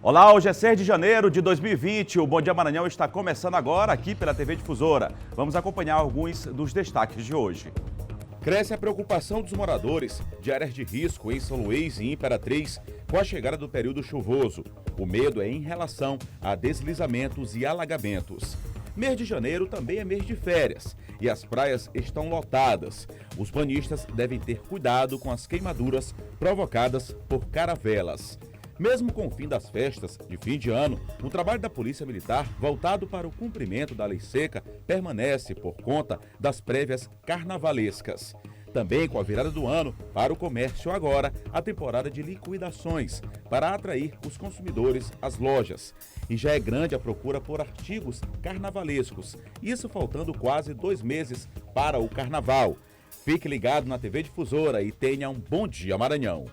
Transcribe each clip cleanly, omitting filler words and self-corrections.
Olá, hoje é 6 de janeiro de 2020, o Bom Dia Maranhão está começando agora aqui pela TV Difusora. Vamos acompanhar alguns dos destaques de hoje. Cresce a preocupação dos moradores de áreas de risco em São Luís e Imperatriz com a chegada do período chuvoso. O medo é em relação a deslizamentos e alagamentos. Mês de janeiro também é mês de férias e as praias estão lotadas. Os banhistas devem ter cuidado com as queimaduras provocadas por caravelas. Mesmo com o fim das festas de fim de ano, o trabalho da Polícia Militar voltado para o cumprimento da lei seca permanece por conta das prévias carnavalescas. Também com a virada do ano, para o comércio agora, a temporada de liquidações, para atrair os consumidores às lojas. E já é grande a procura por artigos carnavalescos, isso faltando quase 2 meses para o carnaval. Fique ligado na TV Difusora e tenha um bom dia, Maranhão.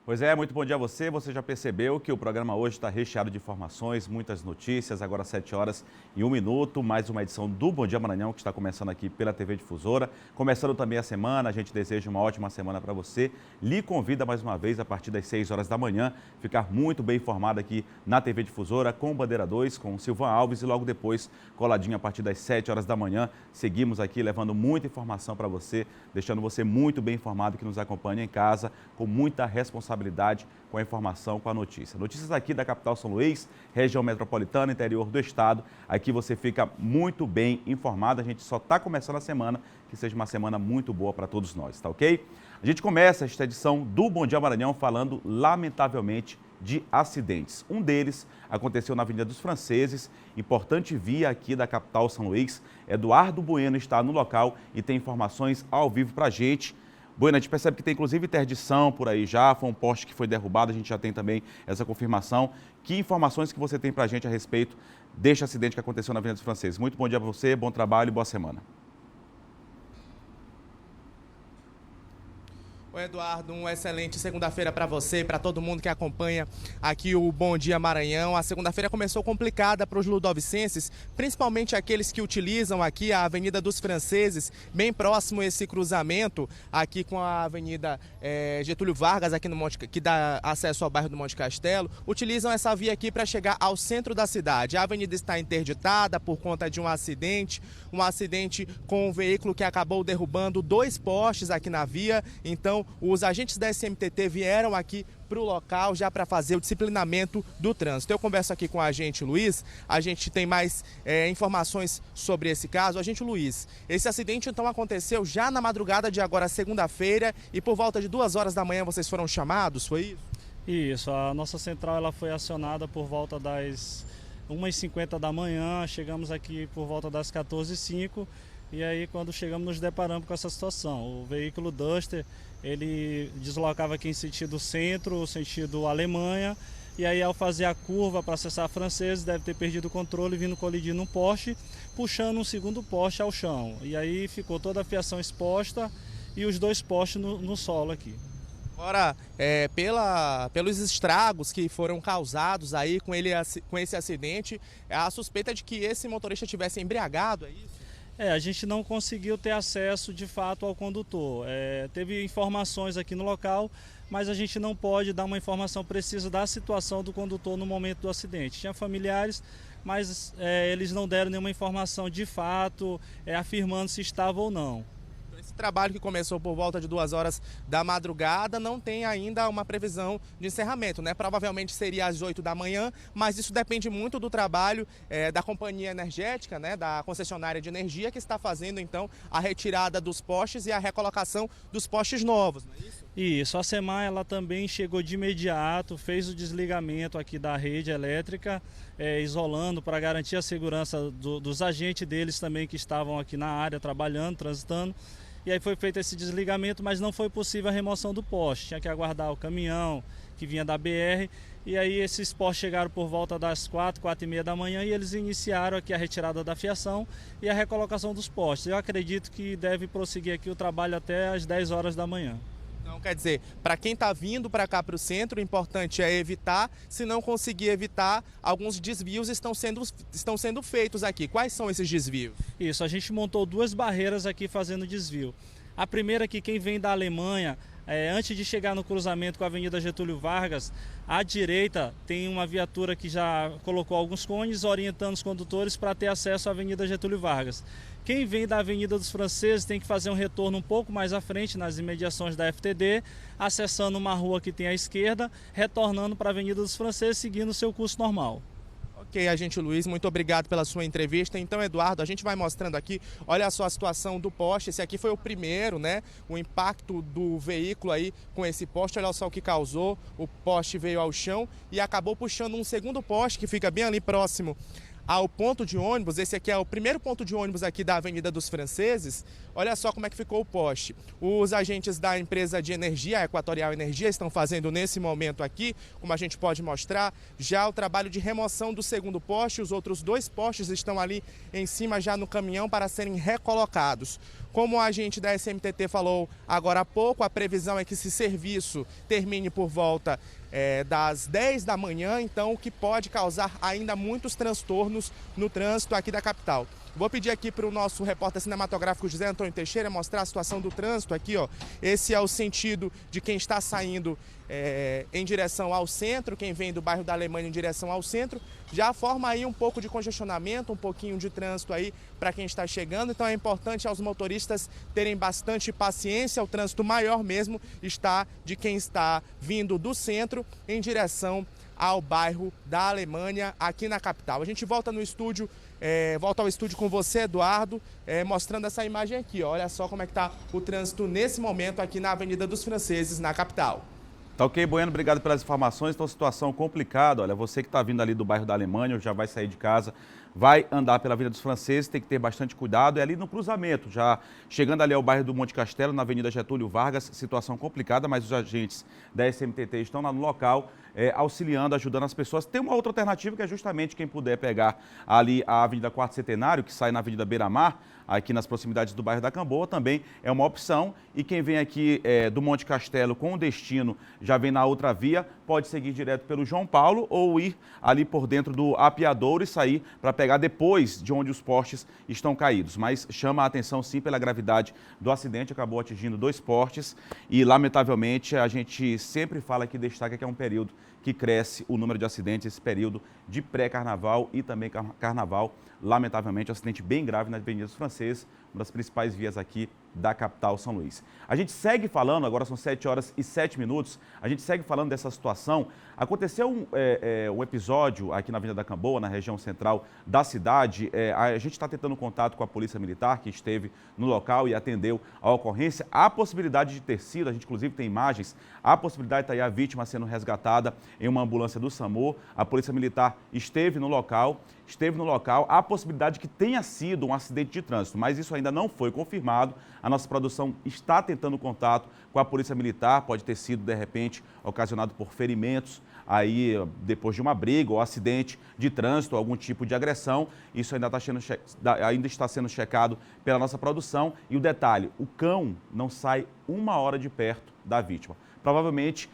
Pois é, muito bom dia a você. Você já percebeu que o programa hoje está recheado de informações, muitas notícias. Agora 7h01, mais uma edição do Bom Dia Maranhão que está começando aqui pela TV Difusora. Começando também a semana, a gente deseja uma ótima semana para você. Lhe convida mais uma vez a partir das 6 horas da manhã, ficar muito bem informado aqui na TV Difusora com o Bandeira 2, com o Silvan Alves e logo depois, coladinho a partir das 7 horas da manhã. Seguimos aqui levando muita informação para você, deixando você muito bem informado que nos acompanha em casa com muita responsabilidade com a informação, com a notícia. Notícias aqui da capital São Luís, região metropolitana, interior do estado. Aqui você fica muito bem informado. A gente só está começando a semana, que seja uma semana muito boa para todos nós, tá ok? A gente começa esta edição do Bom Dia Maranhão falando, lamentavelmente, de acidentes. Um deles aconteceu na Avenida dos Franceses, importante via aqui da capital São Luís. Eduardo Bueno está no local e tem informações ao vivo para a gente. Bueno, a gente percebe que tem inclusive interdição por aí já, foi um poste que foi derrubado, a gente já tem também essa confirmação. Que informações que você tem para a gente a respeito deste acidente que aconteceu na Avenida dos Franceses? Muito bom dia para você, bom trabalho e boa semana. Oi, Eduardo, uma excelente segunda-feira para você e para todo mundo que acompanha aqui o Bom Dia Maranhão. A segunda-feira começou complicada para os ludovicenses, principalmente aqueles que utilizam aqui a Avenida dos Franceses, bem próximo a esse cruzamento aqui com a Avenida Getúlio Vargas, aqui no Monte, que dá acesso ao bairro do Monte Castelo, utilizam essa via aqui para chegar ao centro da cidade. A avenida está interditada por conta de um acidente com um veículo que acabou derrubando 2 postes aqui na via. Então, os agentes da SMTT vieram aqui para o local já para fazer o disciplinamento do trânsito. Eu converso aqui com o agente Luiz, a gente tem mais informações sobre esse caso. Agente Luiz, esse acidente então aconteceu já na madrugada de agora, segunda-feira, e por volta de 2 horas da manhã vocês foram chamados, foi isso? Isso, a nossa central ela foi acionada por volta das 1h50 da manhã, chegamos aqui por volta das 14h05. E aí, quando chegamos, nos deparamos com essa situação. O veículo Duster, ele deslocava aqui em sentido centro, sentido Alemanha, e aí ao fazer a curva para acessar a Franceses, deve ter perdido o controle, vindo colidir num poste, puxando um segundo poste ao chão. E aí ficou toda a fiação exposta e os 2 postes no solo aqui. Agora, pelos estragos que foram causados aí com esse acidente, a suspeita é de que esse motorista tivesse embriagado, é isso? A gente não conseguiu ter acesso de fato ao condutor. Teve informações aqui no local, mas a gente não pode dar uma informação precisa da situação do condutor no momento do acidente. Tinha familiares, mas eles não deram nenhuma informação de fato, afirmando se estava ou não. Esse trabalho que começou por volta de 2 horas da madrugada não tem ainda uma previsão de encerramento, né? Provavelmente seria às 8 da manhã, mas isso depende muito do trabalho da companhia energética, né? Da concessionária de energia, que está fazendo então a retirada dos postes e a recolocação dos postes novos, não é isso? Isso, a SEMAI ela também chegou de imediato, fez o desligamento aqui da rede elétrica, isolando para garantir a segurança dos agentes deles também que estavam aqui na área trabalhando, transitando. E aí foi feito esse desligamento, mas não foi possível a remoção do poste. Tinha que aguardar o caminhão que vinha da BR. E aí esses postes chegaram por volta das 4h30 da manhã e eles iniciaram aqui a retirada da fiação e a recolocação dos postes. Eu acredito que deve prosseguir aqui o trabalho até às 10 horas da manhã. Então, quer dizer, para quem está vindo para cá para o centro, o importante é evitar. Se não conseguir evitar, alguns desvios estão sendo feitos aqui. Quais são esses desvios? Isso, a gente montou 2 barreiras aqui fazendo desvio. A primeira aqui, quem vem da Alemanha, antes de chegar no cruzamento com a Avenida Getúlio Vargas, à direita tem uma viatura que já colocou alguns cones orientando os condutores para ter acesso à Avenida Getúlio Vargas. Quem vem da Avenida dos Franceses tem que fazer um retorno um pouco mais à frente, nas imediações da FTD, acessando uma rua que tem à esquerda, retornando para a Avenida dos Franceses, seguindo o seu curso normal. Ok, agente Luiz, muito obrigado pela sua entrevista. Então, Eduardo, a gente vai mostrando aqui, olha só a situação do poste. Esse aqui foi o primeiro, né? O impacto do veículo aí com esse poste, olha só o que causou. O poste veio ao chão e acabou puxando um segundo poste que fica bem ali próximo ao ponto de ônibus. Esse aqui é o primeiro ponto de ônibus aqui da Avenida dos Franceses. Olha só como é que ficou o poste. Os agentes da empresa de energia, a Equatorial Energia, estão fazendo nesse momento aqui, como a gente pode mostrar, já o trabalho de remoção do segundo poste. Os outros 2 postes estão ali em cima já no caminhão para serem recolocados. Como o agente da SMTT falou agora há pouco, a previsão é que esse serviço termine por volta das 10 da manhã, então o que pode causar ainda muitos transtornos no trânsito aqui da capital. Vou pedir aqui para o nosso repórter cinematográfico José Antônio Teixeira mostrar a situação do trânsito aqui, ó. Esse é o sentido de quem está saindo em direção ao centro, quem vem do bairro da Alemanha em direção ao centro. Já forma aí um pouco de congestionamento, um pouquinho de trânsito aí para quem está chegando. Então é importante aos motoristas terem bastante paciência. O trânsito maior mesmo está de quem está vindo do centro em direção ao bairro da Alemanha, aqui na capital. A gente volta no estúdio, volta ao estúdio com você, Eduardo, mostrando essa imagem aqui. Ó. Olha só como é que está o trânsito nesse momento aqui na Avenida dos Franceses, na capital. Tá ok, Bueno, obrigado pelas informações. Então, situação complicada. Olha, você que está vindo ali do bairro da Alemanha, ou já vai sair de casa, vai andar pela Avenida dos Franceses, tem que ter bastante cuidado. É ali no cruzamento, já chegando ali ao bairro do Monte Castelo, na Avenida Getúlio Vargas, situação complicada, mas os agentes da SMTT estão lá no local, auxiliando, ajudando as pessoas. Tem uma outra alternativa que é justamente quem puder pegar ali a Avenida Quarto Centenário, que sai na Avenida Beira-Mar, aqui nas proximidades do bairro da Camboa, também é uma opção. E quem vem aqui do Monte Castelo com o destino, já vem na outra via, pode seguir direto pelo João Paulo ou ir ali por dentro do Apiadouro e sair para pegar depois de onde os postes estão caídos. Mas chama a atenção sim pela gravidade do acidente, acabou atingindo 2 postes e lamentavelmente a gente sempre fala que destaca que é um período que cresce o número de acidentes, esse período de pré-carnaval e também carnaval. Lamentavelmente, um acidente bem grave na Avenida dos Franceses, uma das principais vias aqui da capital São Luís. A gente segue falando, agora são 7 horas e 7 minutos, a gente segue falando dessa situação. Aconteceu um episódio aqui na Avenida da Camboa, na região central da cidade. A gente está tentando contato com a Polícia Militar, que esteve no local e atendeu a ocorrência. Há possibilidade de ter sido, a gente inclusive tem imagens, há possibilidade de estar aí a vítima sendo resgatada em uma ambulância do SAMU. A Polícia Militar esteve no local, há possibilidade que tenha sido um acidente de trânsito, mas isso ainda não foi confirmado. A nossa produção está tentando contato com a Polícia Militar, pode ter sido, de repente, ocasionado por ferimentos, aí depois de uma briga ou acidente de trânsito, algum tipo de agressão. Isso ainda está sendo checado pela nossa produção. E o detalhe, o cão não sai 1 hora de perto da vítima. Provavelmente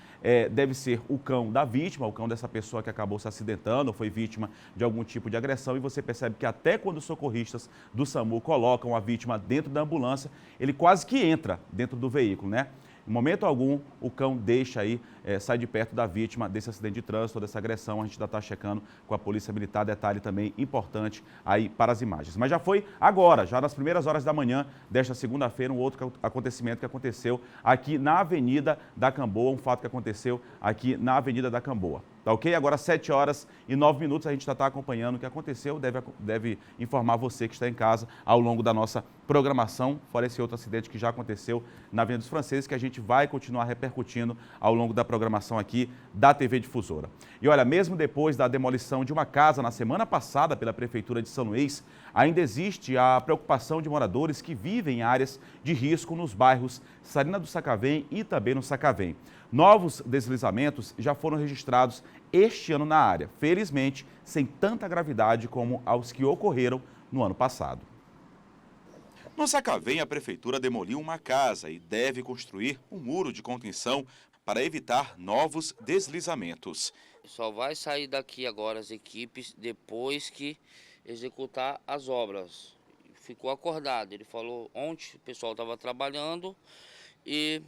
deve ser o cão da vítima, o cão dessa pessoa que acabou se acidentando ou foi vítima de algum tipo de agressão. E você percebe que até quando os socorristas do SAMU colocam a vítima dentro da ambulância, ele quase que entra dentro do veículo, né? Em momento algum, o cão deixa aí, sai de perto da vítima desse acidente de trânsito ou dessa agressão. A gente ainda está checando com a Polícia Militar, detalhe também importante aí para as imagens. Mas já foi agora, já nas primeiras horas da manhã desta segunda-feira, um outro acontecimento que aconteceu aqui na Avenida da Camboa, um fato que aconteceu aqui na Avenida da Camboa. Tá ok? Agora 7 horas e 9 minutos, a gente já está acompanhando o que aconteceu, deve informar você que está em casa ao longo da nossa programação, fora esse outro acidente que já aconteceu na Avenida dos Franceses, que a gente vai continuar repercutindo ao longo da programação aqui da TV Difusora. E olha, mesmo depois da demolição de uma casa na semana passada pela Prefeitura de São Luís, ainda existe a preocupação de moradores que vivem em áreas de risco nos bairros Sarina do Sacavém e também no Sacavém. Novos deslizamentos já foram registrados este ano na área, felizmente sem tanta gravidade como aos que ocorreram no ano passado. No Sacavém, a prefeitura demoliu uma casa e deve construir um muro de contenção para evitar novos deslizamentos. Só vai sair daqui agora as equipes depois que executar as obras. Ficou acordado, ele falou ontem, o pessoal estava trabalhando e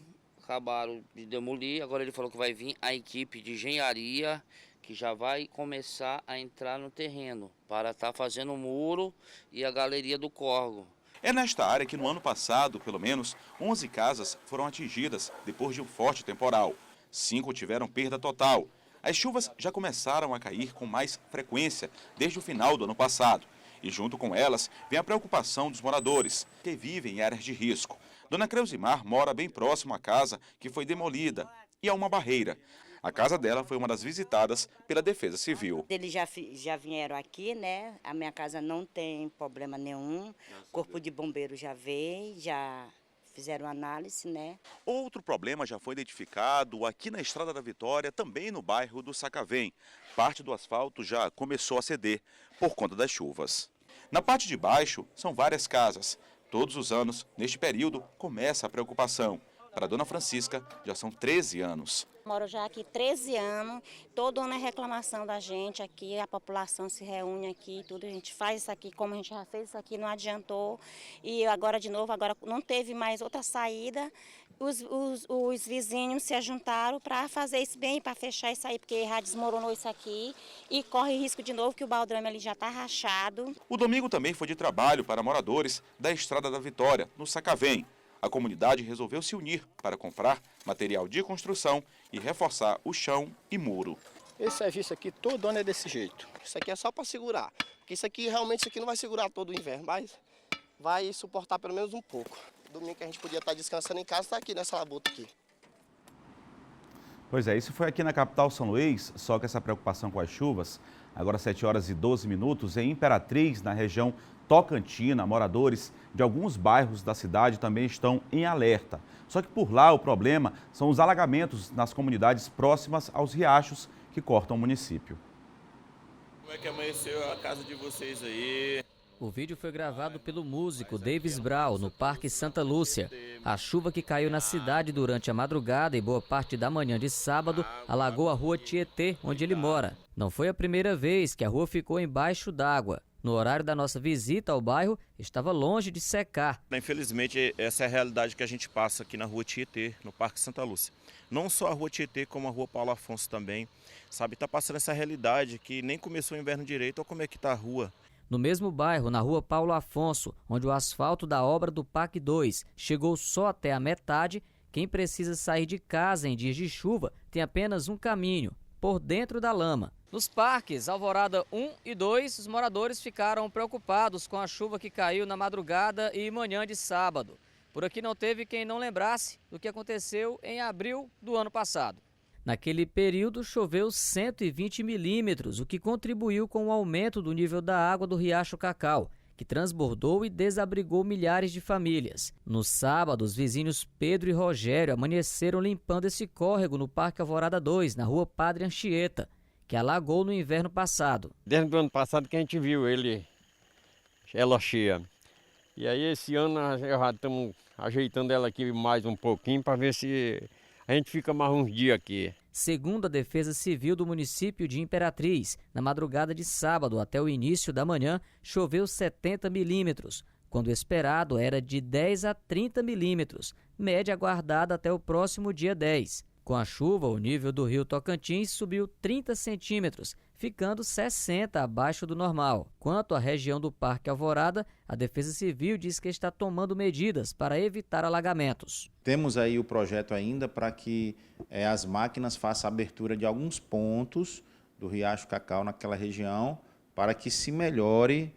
acabaram de demolir. Agora ele falou que vai vir a equipe de engenharia que já vai começar a entrar no terreno para estar fazendo o muro e a galeria do córrego. É nesta área que no ano passado, pelo menos, 11 casas foram atingidas depois de um forte temporal. 5 tiveram perda total. As chuvas já começaram a cair com mais frequência desde o final do ano passado. E junto com elas vem a preocupação dos moradores, que vivem em áreas de risco. Dona Creusimar mora bem próximo à casa que foi demolida e há uma barreira. A casa dela foi uma das visitadas pela Defesa Civil. Eles já vieram aqui, né? A minha casa não tem problema nenhum. Corpo de bombeiro já veio, já fizeram análise, né? Outro problema já foi identificado aqui na Estrada da Vitória, também no bairro do Sacavém. Parte do asfalto já começou a ceder por conta das chuvas. Na parte de baixo são várias casas. Todos os anos, neste período, começa a preocupação. Para a Dona Francisca, já são 13 anos. Moro já aqui 13 anos, todo ano é reclamação da gente aqui, a população se reúne aqui, tudo, a gente faz isso aqui, como a gente já fez isso aqui, não adiantou. E agora de novo, agora não teve mais outra saída, os vizinhos se juntaram para fazer isso bem, para fechar isso aí, porque já desmoronou isso aqui e corre risco de novo que o baldrame ali já está rachado. O domingo também foi de trabalho para moradores da Estrada da Vitória, no Sacavém. A comunidade resolveu se unir para comprar material de construção e reforçar o chão e muro. Esse serviço aqui todo ano é desse jeito. Isso aqui é só para segurar. Porque isso aqui não vai segurar todo o inverno, mas vai suportar pelo menos um pouco. Domingo que a gente podia estar descansando em casa, está aqui nessa labuta aqui. Pois é, isso foi aqui na capital São Luís, só que essa preocupação com as chuvas, agora 7 horas e 12 minutos, em Imperatriz, na região Tocantina, moradores de alguns bairros da cidade também estão em alerta. Só que por lá o problema são os alagamentos nas comunidades próximas aos riachos que cortam o município. Como é que amanheceu a casa de vocês aí? O vídeo foi gravado pelo músico Davis Brau, no Parque Santa Lúcia. A chuva que caiu na cidade durante a madrugada e boa parte da manhã de sábado alagou a rua Tietê, onde ele mora. Não foi a primeira vez que a rua ficou embaixo d'água. No horário da nossa visita ao bairro, estava longe de secar. Infelizmente, essa é a realidade que a gente passa aqui na rua Tietê, no Parque Santa Lúcia. Não só a rua Tietê, como a rua Paulo Afonso também. Sabe, está passando essa realidade que nem começou o inverno direito, ou como é que está a rua. No mesmo bairro, na rua Paulo Afonso, onde o asfalto da obra do PAC 2 chegou só até a metade, quem precisa sair de casa em dias de chuva tem apenas um caminho, por dentro da lama. Nos parques Alvorada 1 e 2, os moradores ficaram preocupados com a chuva que caiu na madrugada e manhã de sábado. Por aqui não teve quem não lembrasse do que aconteceu em abril do ano passado. Naquele período choveu 120 milímetros, o que contribuiu com o aumento do nível da água do Riacho Cacau, que transbordou e desabrigou milhares de famílias. No sábado, os vizinhos Pedro e Rogério amanheceram limpando esse córrego no Parque Alvorada 2, na rua Padre Anchieta, que alagou no inverno passado. Desde o ano passado que a gente viu ela cheia. E aí esse ano nós já estamos ajeitando ela aqui mais um pouquinho para ver se a gente fica mais uns dias aqui. Segundo a Defesa Civil do município de Imperatriz, na madrugada de sábado até o início da manhã, choveu 70 milímetros, quando o esperado era de 10 a 30 milímetros, média aguardada até o próximo dia 10. Com a chuva, o nível do rio Tocantins subiu 30 centímetros, ficando 60 abaixo do normal. Quanto à região do Parque Alvorada, a Defesa Civil diz que está tomando medidas para evitar alagamentos. Temos aí o projeto ainda para que as máquinas façam a abertura de alguns pontos do Riacho Cacau naquela região, para que se melhore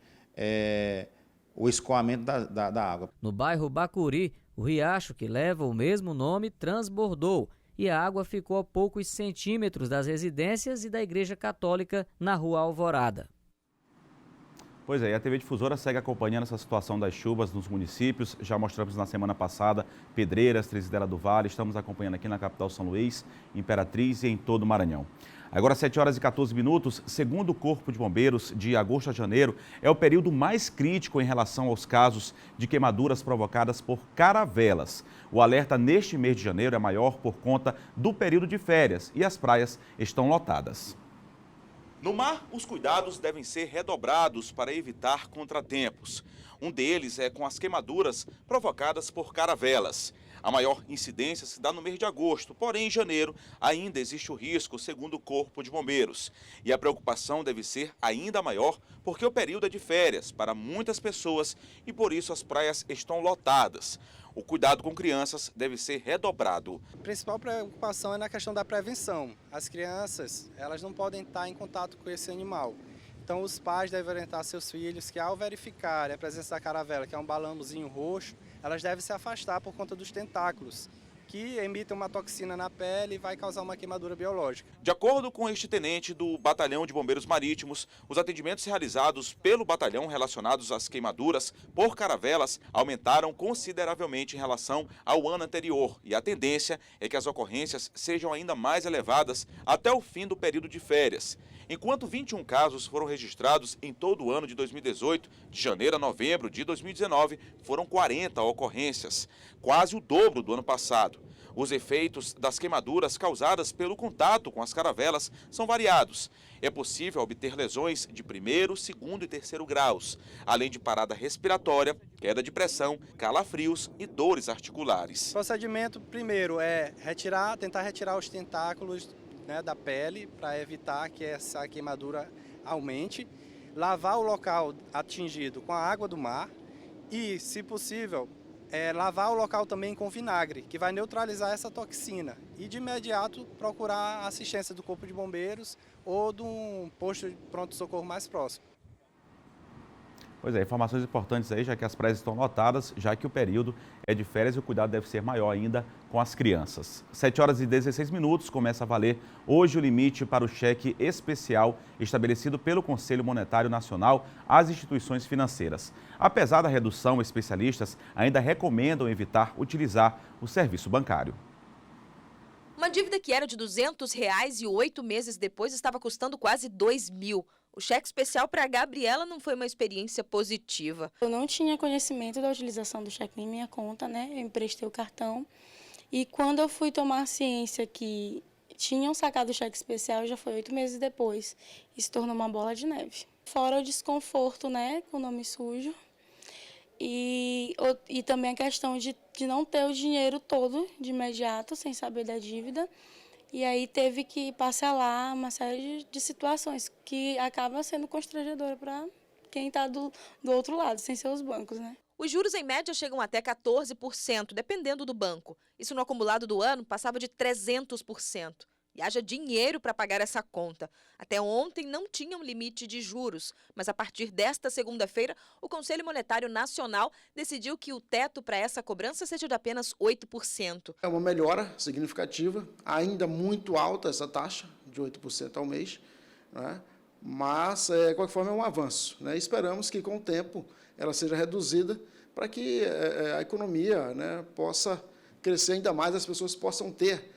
o escoamento da água. No bairro Bacuri, o riacho que leva o mesmo nome transbordou e a água ficou a poucos centímetros das residências e da Igreja Católica na Rua Alvorada. Pois é, e a TV Difusora segue acompanhando essa situação das chuvas nos municípios. Já mostramos na semana passada Pedreiras, Tresidera do Vale, estamos acompanhando aqui na capital São Luís, Imperatriz e em todo o Maranhão. Agora 7 horas e 14 minutos, segundo o Corpo de Bombeiros, de agosto a janeiro é o período mais crítico em relação aos casos de queimaduras provocadas por caravelas. O alerta neste mês de janeiro é maior por conta do período de férias e as praias estão lotadas. No mar, os cuidados devem ser redobrados para evitar contratempos. Um deles é com as queimaduras provocadas por caravelas. A maior incidência se dá no mês de agosto, porém em janeiro ainda existe o risco, segundo o Corpo de Bombeiros. E a preocupação deve ser ainda maior porque o período é de férias para muitas pessoas e por isso as praias estão lotadas. O cuidado com crianças deve ser redobrado. A principal preocupação é na questão da prevenção. As crianças, elas não podem estar em contato com esse animal. Então os pais devem orientar seus filhos que ao verificar a presença da caravela, que é um balãozinho roxo, elas devem se afastar por conta dos tentáculos, que emitem uma toxina na pele e vai causar uma queimadura biológica. De acordo com este tenente do Batalhão de Bombeiros Marítimos, os atendimentos realizados pelo batalhão relacionados às queimaduras por caravelas aumentaram consideravelmente em relação ao ano anterior e a tendência é que as ocorrências sejam ainda mais elevadas até o fim do período de férias. Enquanto 21 casos foram registrados em todo o ano de 2018, de janeiro a novembro de 2019, foram 40 ocorrências, quase o dobro do ano passado. Os efeitos das queimaduras causadas pelo contato com as caravelas são variados. É possível obter lesões de 1º, 2º e 3º graus, além de parada respiratória, queda de pressão, calafrios e dores articulares. O procedimento primeiro é tentar retirar os tentáculos da pele para evitar que essa queimadura aumente, lavar o local atingido com a água do mar e, se possível, lavar o local também com vinagre, que vai neutralizar essa toxina e de imediato procurar a assistência do Corpo de Bombeiros ou de um posto de pronto-socorro mais próximo. Pois é, informações importantes aí, já que as praias estão lotadas, já que o período é de férias e o cuidado deve ser maior ainda com as crianças. 7 horas e 16 minutos, começa a valer hoje o limite para o cheque especial estabelecido pelo Conselho Monetário Nacional às instituições financeiras. Apesar da redução, especialistas ainda recomendam evitar utilizar o serviço bancário. Uma dívida que era de R$200 e 8 meses depois estava custando quase R$2.000. O cheque especial para a Gabriela não foi uma experiência positiva. Eu não tinha conhecimento da utilização do cheque em minha conta, né? Eu emprestei o cartão e quando eu fui tomar ciência que tinham sacado o cheque especial, já foi 8 meses depois e se tornou uma bola de neve. Fora o desconforto, né? Com o nome sujo e também a questão de não ter o dinheiro todo de imediato, sem saber da dívida. E aí teve que parcelar uma série de situações que acaba sendo constrangedora para quem está do outro lado, sem ser os bancos, né? Os juros, em média, chegam até 14%, dependendo do banco. Isso no acumulado do ano passava de 300%. E haja dinheiro para pagar essa conta. Até ontem não tinha um limite de juros, mas a partir desta segunda-feira, o Conselho Monetário Nacional decidiu que o teto para essa cobrança seja de apenas 8%. É uma melhora significativa, ainda muito alta essa taxa, de 8% ao mês, né? Mas, de qualquer forma, é um avanço, né? Esperamos que, com o tempo, ela seja reduzida para que a economia, né, possa crescer ainda mais, as pessoas possam ter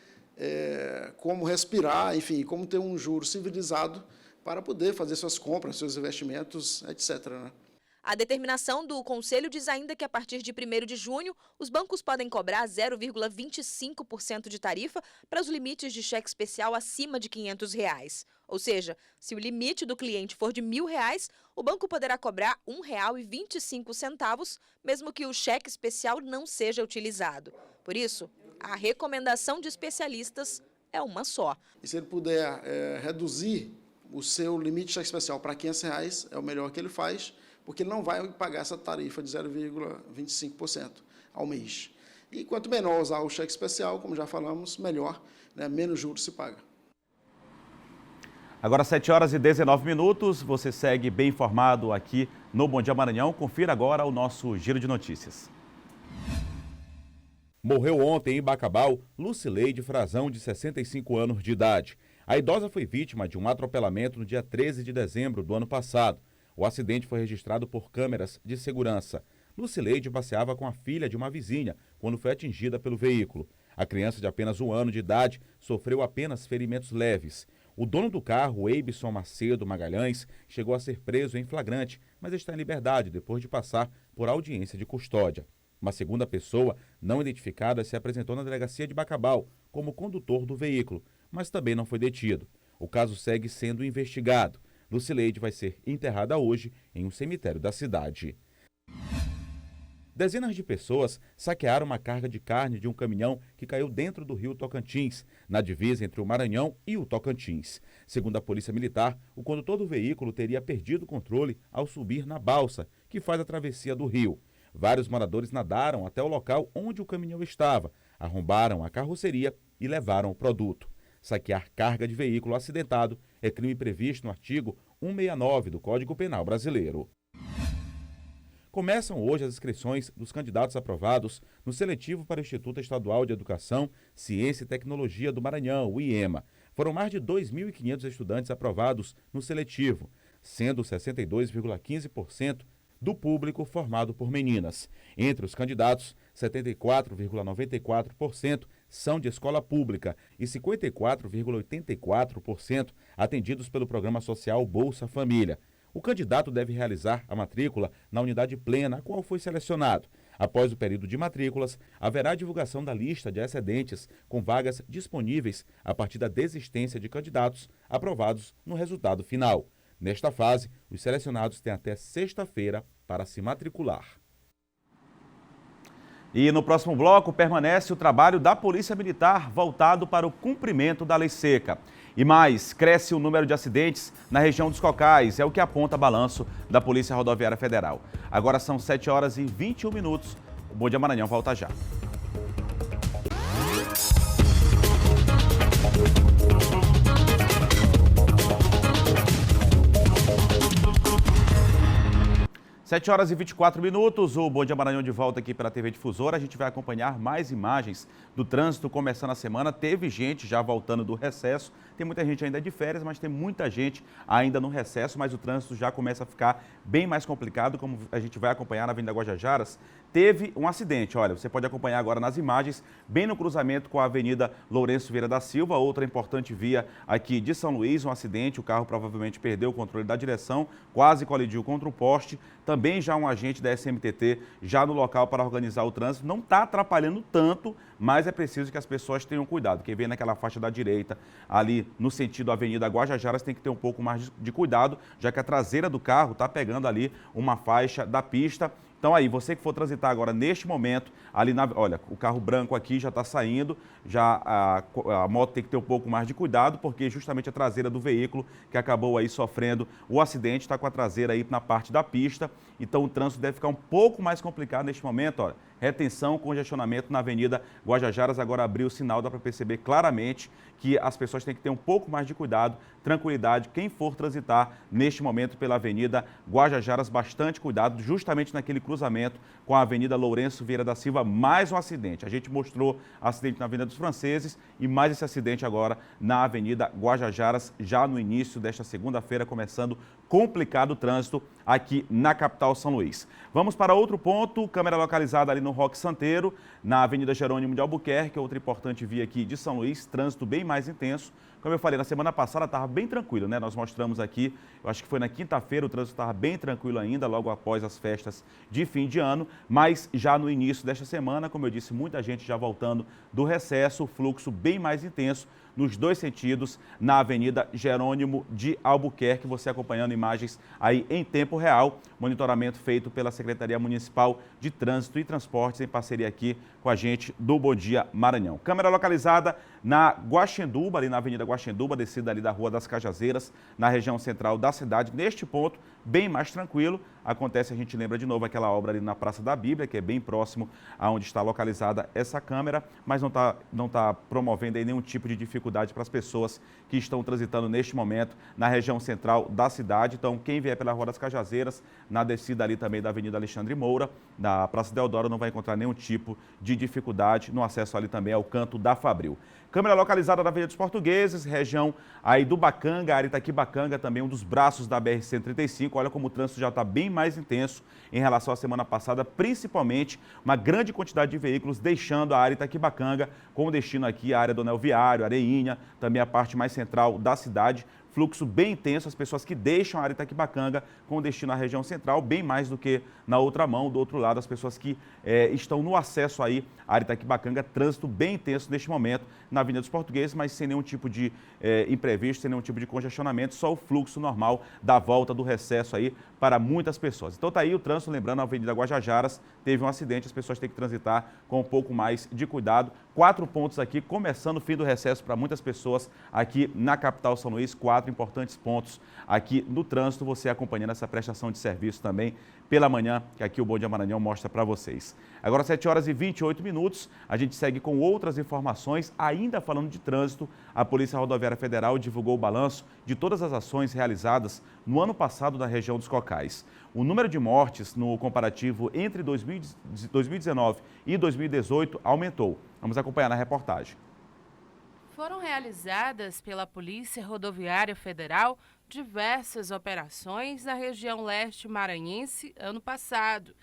como respirar, enfim, como ter um juro civilizado para poder fazer suas compras, seus investimentos, etc., né? A determinação do Conselho diz ainda que a partir de 1º de junho, os bancos podem cobrar 0,25% de tarifa para os limites de cheque especial acima de R$500. Ou seja, se o limite do cliente for de R$1.000, o banco poderá cobrar R$1,25, mesmo que o cheque especial não seja utilizado. Por isso, a recomendação de especialistas é uma só. E se ele puder reduzir o seu limite de cheque especial para R$500, é o melhor que ele faz, porque ele não vai pagar essa tarifa de 0,25% ao mês. E quanto menor usar o cheque especial, como já falamos, melhor, né, menos juros se paga. Agora 7 horas e 19 minutos, você segue bem informado aqui no Bom Dia Maranhão. Confira agora o nosso giro de notícias. Morreu ontem em Bacabal Lucileide Frazão, de 65 anos de idade. A idosa foi vítima de um atropelamento no dia 13 de dezembro do ano passado. O acidente foi registrado por câmeras de segurança. Lucileide passeava com a filha de uma vizinha quando foi atingida pelo veículo. A criança de apenas 1 ano de idade sofreu apenas ferimentos leves. O dono do carro, Eibson Macedo Magalhães, chegou a ser preso em flagrante, mas está em liberdade depois de passar por audiência de custódia. Uma segunda pessoa, não identificada, se apresentou na delegacia de Bacabal como condutor do veículo, mas também não foi detido. O caso segue sendo investigado. Lucileide vai ser enterrada hoje em um cemitério da cidade. Dezenas de pessoas saquearam uma carga de carne de um caminhão que caiu dentro do rio Tocantins, na divisa entre o Maranhão e o Tocantins. Segundo a Polícia Militar, o condutor do veículo teria perdido o controle ao subir na balsa, que faz a travessia do rio. Vários moradores nadaram até o local onde o caminhão estava, arrombaram a carroceria e levaram o produto. Saquear carga de veículo acidentado é crime previsto no artigo 169 do Código Penal Brasileiro. Começam hoje as inscrições dos candidatos aprovados no seletivo para o Instituto Estadual de Educação, Ciência e Tecnologia do Maranhão, o IEMA. Foram mais de 2.500 estudantes aprovados no seletivo, sendo 62,15% do público formado por meninas. Entre os candidatos, 74,94% são de escola pública e 54,84% atendidos pelo Programa Social Bolsa Família. O candidato deve realizar a matrícula na unidade plena a qual foi selecionado. Após o período de matrículas, haverá a divulgação da lista de excedentes com vagas disponíveis a partir da desistência de candidatos aprovados no resultado final. Nesta fase, os selecionados têm até sexta-feira para se matricular. E no próximo bloco permanece o trabalho da Polícia Militar voltado para o cumprimento da lei seca. E mais, cresce o número de acidentes na região dos Cocais, é o que aponta balanço da Polícia Rodoviária Federal. Agora são 7h21. O Bom Dia Maranhão volta já. Sete horas e 24 minutos, o Bom Dia Maranhão de volta aqui pela TV Difusora. A gente vai acompanhar mais imagens do trânsito começando a semana. Teve gente já voltando do recesso, tem muita gente ainda de férias, mas tem muita gente ainda no recesso, mas o trânsito já começa a ficar bem mais complicado, como a gente vai acompanhar na Avenida Guajajaras. Teve um acidente, olha, você pode acompanhar agora nas imagens, bem no cruzamento com a Avenida Lourenço Vieira da Silva, outra importante via aqui de São Luís, um acidente, o carro provavelmente perdeu o controle da direção, quase colidiu contra o poste. Também já um agente da SMTT já no local para organizar o trânsito. Não está atrapalhando tanto, mas é preciso que as pessoas tenham cuidado. Quem vem naquela faixa da direita, ali no sentido Avenida Guajajaras, tem que ter um pouco mais de cuidado, já que a traseira do carro está pegando ali uma faixa da pista. Então aí, você que for transitar agora neste momento, ali olha, o carro branco aqui já está saindo, já a moto tem que ter um pouco mais de cuidado, porque justamente a traseira do veículo que acabou aí sofrendo o acidente está com a traseira aí na parte da pista, então o trânsito deve ficar um pouco mais complicado neste momento, olha. Retenção, congestionamento na Avenida Guajajaras, agora abriu o sinal, dá para perceber claramente que as pessoas têm que ter um pouco mais de cuidado, tranquilidade. Quem for transitar neste momento pela Avenida Guajajaras, bastante cuidado, justamente naquele cruzamento com a Avenida Lourenço Vieira da Silva, mais um acidente. A gente mostrou acidente na Avenida dos Franceses e mais esse acidente agora na Avenida Guajajaras, já no início desta segunda-feira, começando complicado o trânsito aqui na capital São Luís. Vamos para outro ponto, câmera localizada ali no Roque Santeiro, na Avenida Jerônimo de Albuquerque, outra importante via aqui de São Luís, trânsito bem mais intenso. Como eu falei, na semana passada estava bem tranquilo, né? Nós mostramos aqui, eu acho que foi na quinta-feira, o trânsito estava bem tranquilo ainda, logo após as festas de fim de ano, mas já no início desta semana, como eu disse, muita gente já voltando do recesso, o fluxo bem mais intenso nos dois sentidos, na Avenida Jerônimo de Albuquerque, você acompanhando imagens aí em tempo real, monitoramento feito pela Secretaria Municipal de Trânsito e Transportes, em parceria aqui com a gente do Bom Dia Maranhão. Câmera localizada na Guaxenduba, ali na Avenida Guaxenduba, descida ali da Rua das Cajazeiras, na região central da cidade. Neste ponto, bem mais tranquilo, acontece, a gente lembra de novo aquela obra ali na Praça da Bíblia, que é bem próximo aonde está localizada essa câmera, mas não tá promovendo aí nenhum tipo de dificuldade para as pessoas que estão transitando neste momento na região central da cidade. Então, quem vier pela Rua das Cajazeiras, na descida ali também da Avenida Alexandre Moura, da Praça Deodoro, não vai encontrar nenhum tipo de dificuldade no acesso ali também ao canto da Fabril. Câmera localizada na Avenida dos Portugueses, região aí do Bacanga, Aritaquibacanga, também um dos braços da BR-135. Olha como o trânsito já está bem mais intenso em relação à semana passada, principalmente uma grande quantidade de veículos deixando a área Itaquibacanga, com destino aqui à área do Anel Viário, Areinha, também a parte mais central da cidade. Fluxo bem intenso, as pessoas que deixam a área Itaquibacanga com destino à região central, bem mais do que na outra mão, do outro lado, as pessoas que estão no acesso aí à área Itaquibacanga, trânsito bem intenso neste momento na Avenida dos Portugueses, mas sem nenhum tipo de imprevisto, sem nenhum tipo de congestionamento, só o fluxo normal da volta do recesso aí para muitas pessoas. Então tá aí o trânsito, lembrando, a Avenida Guajajaras teve um acidente, as pessoas têm que transitar com um pouco mais de cuidado. 4 pontos aqui, começando o fim do recesso para muitas pessoas aqui na capital São Luís, 4 importantes pontos aqui no trânsito, você acompanhando essa prestação de serviço também pela manhã, que aqui o Bom Dia Maranhão mostra para vocês. Agora 7 horas e 28 minutos, a gente segue com outras informações, ainda falando de trânsito. A Polícia Rodoviária Federal divulgou o balanço de todas as ações realizadas no ano passado na região dos Cocais. O número de mortes no comparativo entre 2019 e 2018 aumentou. Vamos acompanhar na reportagem. Foram realizadas pela Polícia Rodoviária Federal diversas operações na região leste maranhense ano passado.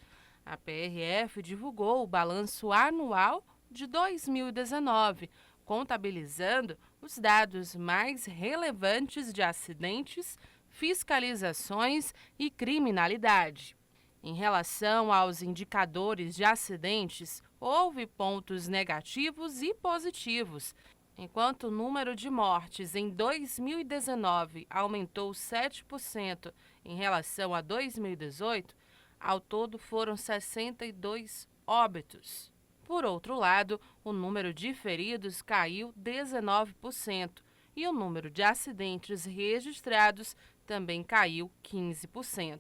A PRF divulgou o balanço anual de 2019, contabilizando os dados mais relevantes de acidentes, fiscalizações e criminalidade. Em relação aos indicadores de acidentes, houve pontos negativos e positivos. Enquanto o número de mortes em 2019 aumentou 7% em relação a 2018, ao todo foram 62 óbitos. Por outro lado, o número de feridos caiu 19% e o número de acidentes registrados também caiu 15%.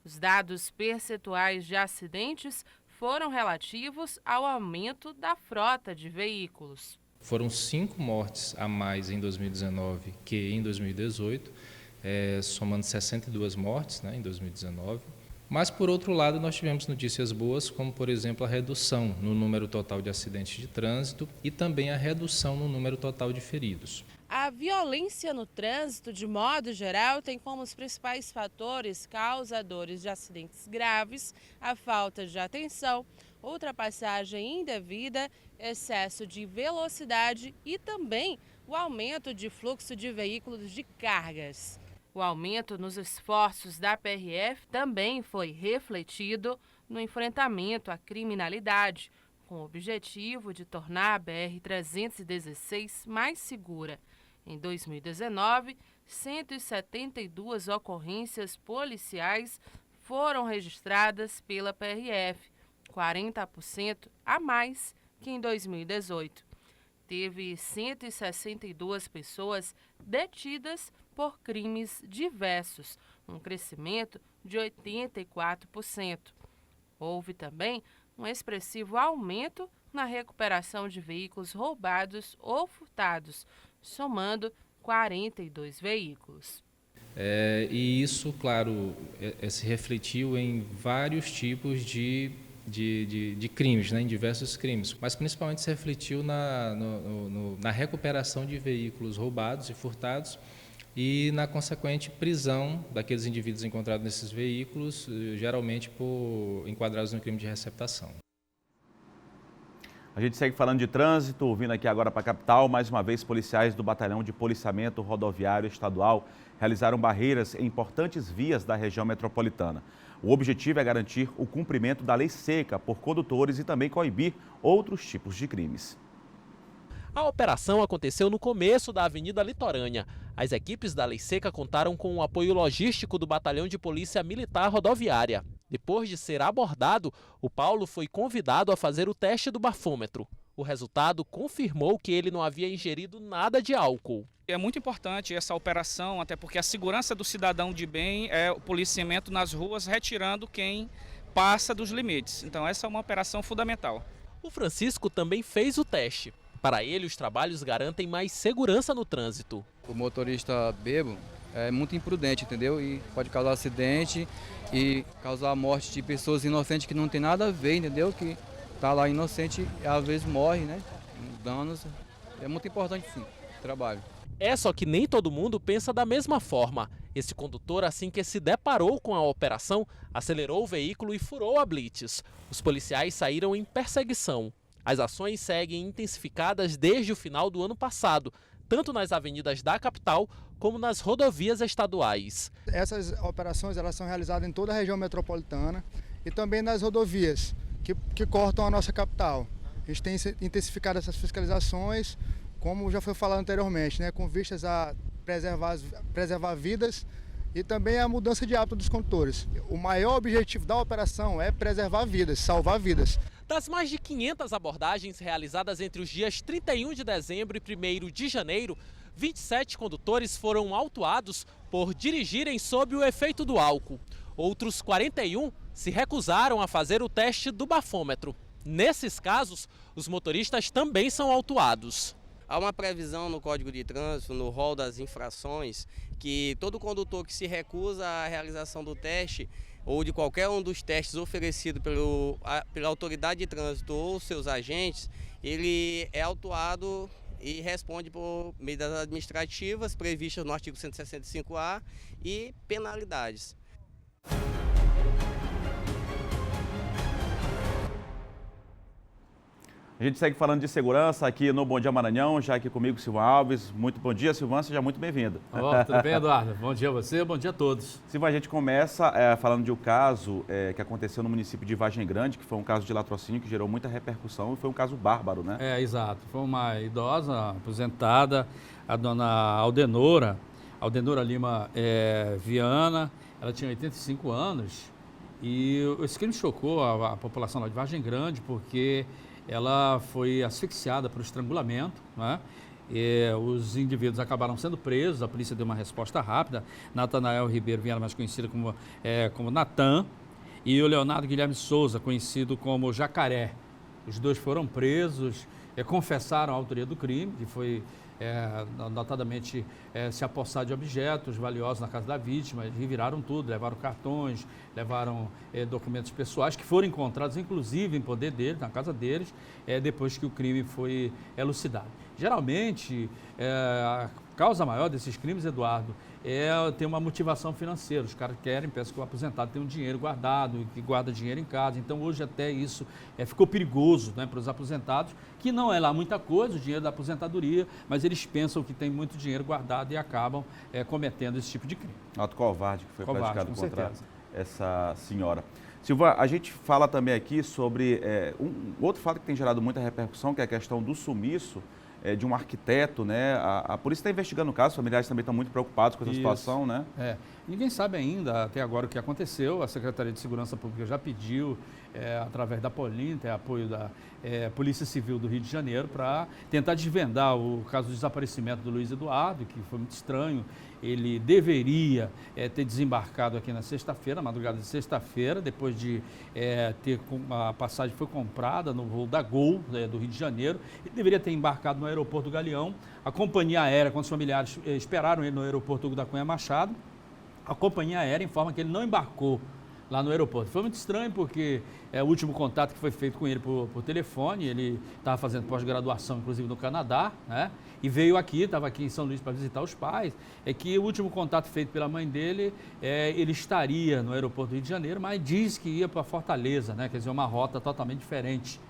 Os dados percentuais de acidentes foram relativos ao aumento da frota de veículos. Foram 5 mortes a mais em 2019 que em 2018, somando 62 mortes, em 2019. Mas, por outro lado, nós tivemos notícias boas, como, por exemplo, a redução no número total de acidentes de trânsito e também a redução no número total de feridos. A violência no trânsito, de modo geral, tem como os principais fatores causadores de acidentes graves a falta de atenção, ultrapassagem indevida, excesso de velocidade e também o aumento de fluxo de veículos de cargas. O aumento nos esforços da PRF também foi refletido no enfrentamento à criminalidade, com o objetivo de tornar a BR-316 mais segura. Em 2019, 172 ocorrências policiais foram registradas pela PRF, 40% a mais que em 2018. Teve 162 pessoas detidas por crimes diversos, um crescimento de 84%. Houve também um expressivo aumento na recuperação de veículos roubados ou furtados, somando 42 veículos. E isso, claro, se refletiu em vários tipos de crimes, em diversos crimes, mas principalmente se refletiu na recuperação de veículos roubados e furtados e na consequente prisão daqueles indivíduos encontrados nesses veículos, geralmente enquadrados no crime de receptação. A gente segue falando de trânsito, vindo aqui agora para a capital. Mais uma vez, policiais do Batalhão de Policiamento Rodoviário Estadual realizaram barreiras em importantes vias da região metropolitana. O objetivo é garantir o cumprimento da lei seca por condutores e também coibir outros tipos de crimes. A operação aconteceu no começo da Avenida Litorânea. As equipes da Lei Seca contaram com o apoio logístico do Batalhão de Polícia Militar Rodoviária. Depois de ser abordado, o Paulo foi convidado a fazer o teste do bafômetro. O resultado confirmou que ele não havia ingerido nada de álcool. É muito importante essa operação, até porque a segurança do cidadão de bem é o policiamento nas ruas, retirando quem passa dos limites. Então essa é uma operação fundamental. O Francisco também fez o teste. Para ele, os trabalhos garantem mais segurança no trânsito. O motorista bêbado é muito imprudente, entendeu? E pode causar acidente e causar a morte de pessoas inocentes que não tem nada a ver, entendeu? Que tá lá inocente e às vezes morre, né? Danos. É muito importante, sim, o trabalho. Só que nem todo mundo pensa da mesma forma. Esse condutor, assim que se deparou com a operação, acelerou o veículo e furou a blitz. Os policiais saíram em perseguição. As ações seguem intensificadas desde o final do ano passado, tanto nas avenidas da capital como nas rodovias estaduais. Essas operações elas são realizadas em toda a região metropolitana e também nas rodovias que cortam a nossa capital. A gente tem intensificado essas fiscalizações, como já foi falado anteriormente, né, com vistas a preservar vidas e também a mudança de hábito dos condutores. O maior objetivo da operação é preservar vidas, salvar vidas. Das mais de 500 abordagens realizadas entre os dias 31 de dezembro e 1º de janeiro, 27 condutores foram autuados por dirigirem sob o efeito do álcool. Outros 41 se recusaram a fazer o teste do bafômetro. Nesses casos, os motoristas também são autuados. Há uma previsão no Código de Trânsito, no rol das infrações, que todo condutor que se recusa à realização do teste ou de qualquer um dos testes oferecido pela autoridade de trânsito ou seus agentes, ele é autuado e responde por medidas administrativas previstas no artigo 165A e penalidades. A gente segue falando de segurança aqui no Bom Dia Maranhão, já aqui comigo, Silvan Alves. Muito bom dia, Silvan, seja muito bem-vindo. Tudo bem, Eduardo? Bom dia a você, bom dia a todos. Silvan, a gente começa falando de um caso que aconteceu no município de Vargem Grande, que foi um caso de latrocínio que gerou muita repercussão e foi um caso bárbaro, né? Exato. Foi uma idosa aposentada, a dona Aldenora Lima Viana, ela tinha 85 anos e esse crime chocou a população lá de Vargem Grande porque ela foi asfixiada por estrangulamento, né? Os indivíduos acabaram sendo presos, a polícia deu uma resposta rápida. Natanael Ribeiro Viana, mais conhecido como Natan, e o Leonardo Guilherme Souza, conhecido como Jacaré. Os dois foram presos, confessaram a autoria do crime, que foi notadamente se apossar de objetos valiosos na casa da vítima. Eles reviraram tudo, levaram cartões, levaram documentos pessoais que foram encontrados inclusive em poder deles, na casa deles, depois que o crime foi elucidado. Geralmente, a causa maior desses crimes, Eduardo, ter uma motivação financeira. Os caras pensam que o aposentado tem um dinheiro guardado, que guarda dinheiro em casa. Então, hoje até isso ficou perigoso, né, para os aposentados, que não é lá muita coisa, o dinheiro da aposentadoria, mas eles pensam que tem muito dinheiro guardado e acabam cometendo esse tipo de crime. Ato covarde que foi praticado contra essa senhora. Silvan, a gente fala também aqui sobre um outro fato que tem gerado muita repercussão, que é a questão do sumiço de um arquiteto, né? A polícia está investigando o caso, os familiares também estão muito preocupados com essa situação, né? Ninguém sabe ainda até agora o que aconteceu. A Secretaria de Segurança Pública já pediu, através da Polinter, apoio da Polícia Civil do Rio de Janeiro, para tentar desvendar o caso do desaparecimento do Luiz Eduardo, que foi muito estranho. Ele deveria ter desembarcado aqui na sexta-feira, na madrugada de sexta-feira, depois de a passagem foi comprada no voo da Gol, do Rio de Janeiro. Ele deveria ter embarcado no aeroporto do Galeão. A companhia aérea, quando os familiares esperaram ele no aeroporto da Cunha Machado, a companhia aérea informa que ele não embarcou lá no aeroporto. Foi muito estranho porque o último contato que foi feito com ele por telefone, ele estava fazendo pós-graduação, inclusive no Canadá, né? E veio aqui, estava aqui em São Luís para visitar os pais. É que o último contato feito pela mãe dele, ele estaria no aeroporto do Rio de Janeiro, mas diz que ia para Fortaleza, né? Quer dizer, uma rota totalmente diferente.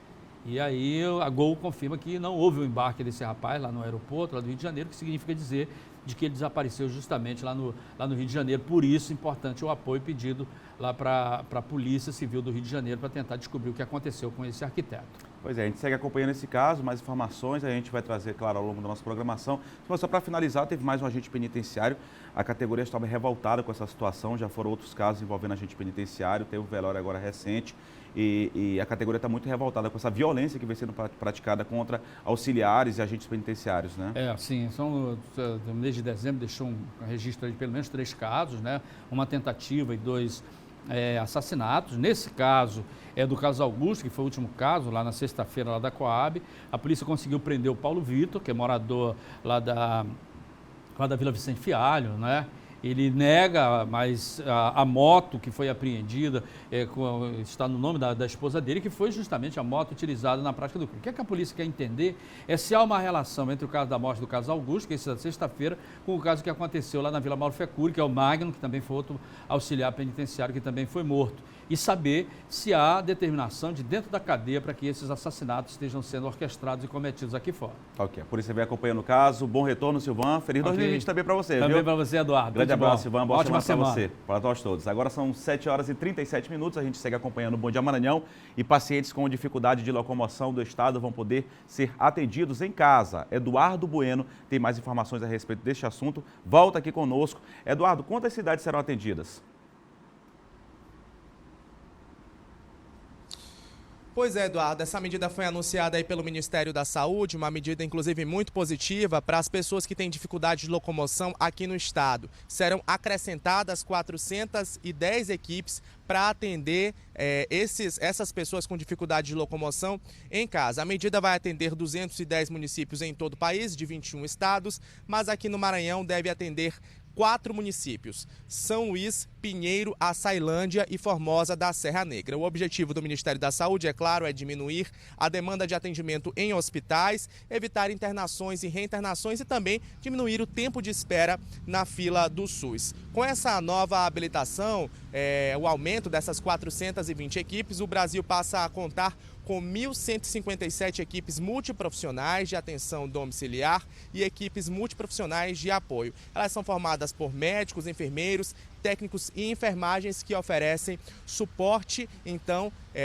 E aí a Gol confirma que não houve o embarque desse rapaz lá no aeroporto, lá do Rio de Janeiro, que significa dizer de que ele desapareceu justamente lá no Rio de Janeiro. Por isso, importante o apoio pedido lá para a Polícia Civil do Rio de Janeiro para tentar descobrir o que aconteceu com esse arquiteto. Pois é, a gente segue acompanhando esse caso, mais informações a gente vai trazer, claro, ao longo da nossa programação. Mas só para finalizar, teve mais um agente penitenciário, a categoria estava revoltada com essa situação, já foram outros casos envolvendo agente penitenciário, teve um velório agora recente. E a categoria está muito revoltada com essa violência que vem sendo praticada contra auxiliares e agentes penitenciários, né? Sim, no mês de dezembro deixou um registro de pelo menos 3 casos, né? Uma tentativa e 2 assassinatos. Nesse caso, do caso Augusto, que foi o último caso, lá na sexta-feira, lá da Coab, a polícia conseguiu prender o Paulo Vitor, que é morador lá da Vila Vicente Fialho, né? ele nega, mas a moto que foi apreendida está no nome da esposa dele, que foi justamente a moto utilizada na prática do crime. O que a polícia quer entender é se há uma relação entre o caso da morte do casal Augusto, que é essa sexta-feira, com o caso que aconteceu lá na Vila Mauro Fecuri, que é o Magno, que também foi outro auxiliar penitenciário que também foi morto. E saber se há determinação de dentro da cadeia para que esses assassinatos estejam sendo orquestrados e cometidos aqui fora. Ok, a polícia vem acompanhando o caso. Bom retorno, Silvan. Feliz 2020 também para você, também viu? Para você, Eduardo. Grande abraço, Silvan. Boa Ótima semana para você, para nós todos. Agora são 7 horas e 37 minutos. A gente segue acompanhando o Bom Dia Maranhão e pacientes com dificuldade de locomoção do estado vão poder ser atendidos em casa. Eduardo Bueno tem mais informações a respeito deste assunto. Volta aqui conosco. Eduardo, quantas cidades serão atendidas? Pois é, Eduardo, essa medida foi anunciada aí pelo Ministério da Saúde, uma medida inclusive muito positiva para as pessoas que têm dificuldade de locomoção aqui no estado. Serão acrescentadas 410 equipes para atender essas pessoas com dificuldade de locomoção em casa. A medida vai atender 210 municípios em todo o país, de 21 estados, mas aqui no Maranhão deve atender 4 municípios: São Luís, Pinheiro, Açailândia e Formosa da Serra Negra. O objetivo do Ministério da Saúde, é claro, é diminuir a demanda de atendimento em hospitais, evitar internações e reinternações e também diminuir o tempo de espera na fila do SUS. Com essa nova habilitação, o aumento dessas 420 equipes, o Brasil passa a contar com 1.157 equipes multiprofissionais de atenção domiciliar e equipes multiprofissionais de apoio. Elas são formadas por médicos, enfermeiros, técnicos e enfermagens que oferecem suporte,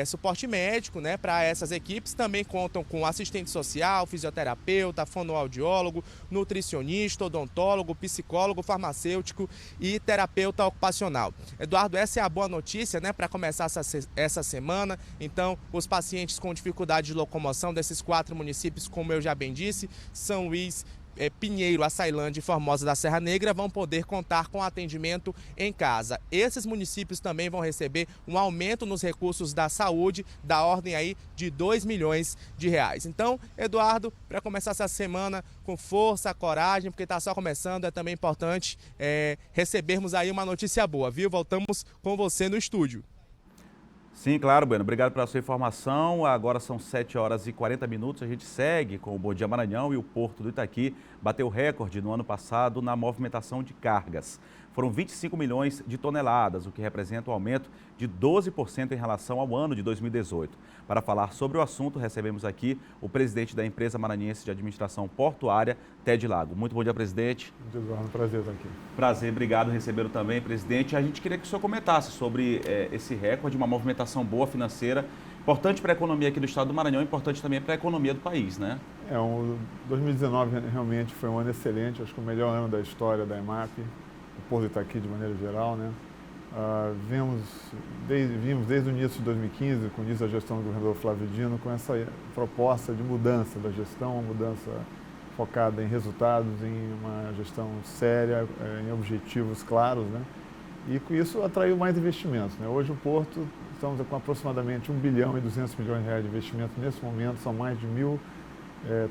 suporte médico, né, para essas equipes. Também contam com assistente social, fisioterapeuta, fonoaudiólogo, nutricionista, odontólogo, psicólogo, farmacêutico e terapeuta ocupacional. Eduardo, essa é a boa notícia, né, para começar essa semana. Então, os pacientes com dificuldade de locomoção desses 4 municípios, como eu já bem disse, São Luís, Pinheiro, Açailândia e Formosa da Serra Negra, vão poder contar com atendimento em casa. Esses municípios também vão receber um aumento nos recursos da saúde, da ordem aí de R$2 milhões. Então, Eduardo, para começar essa semana com força, coragem, porque está só começando, é também importante recebermos aí uma notícia boa, viu? Voltamos com você no estúdio. Sim, claro, Bueno. Obrigado pela sua informação. Agora são 7 horas e 40 minutos. A gente segue com o Bom Dia Maranhão e o Porto do Itaqui bateu recorde no ano passado na movimentação de cargas. Foram 25 milhões de toneladas, o que representa um aumento de 12% em relação ao ano de 2018. Para falar sobre o assunto, recebemos aqui o presidente da Empresa Maranhense de Administração Portuária, Ted Lago. Muito bom dia, presidente. Muito bom, prazer estar aqui. Prazer, obrigado em recebê-lo também, presidente. A gente queria que o senhor comentasse sobre esse recorde, uma movimentação boa financeira, importante para a economia aqui do estado do Maranhão, importante também para a economia do país, né? 2019 realmente foi um ano excelente, acho que o melhor ano da história da EMAP, o Porto do Itaqui de maneira geral, né? Vimos desde o início de 2015, com o início da gestão do governador Flávio Dino, com essa proposta de mudança da gestão, uma mudança focada em resultados, em uma gestão séria, em objetivos claros, né? E com isso atraiu mais investimentos, né? Hoje o Porto, estamos com aproximadamente 1 bilhão e 200 milhões de reais de investimento nesse momento, são mais de 1.000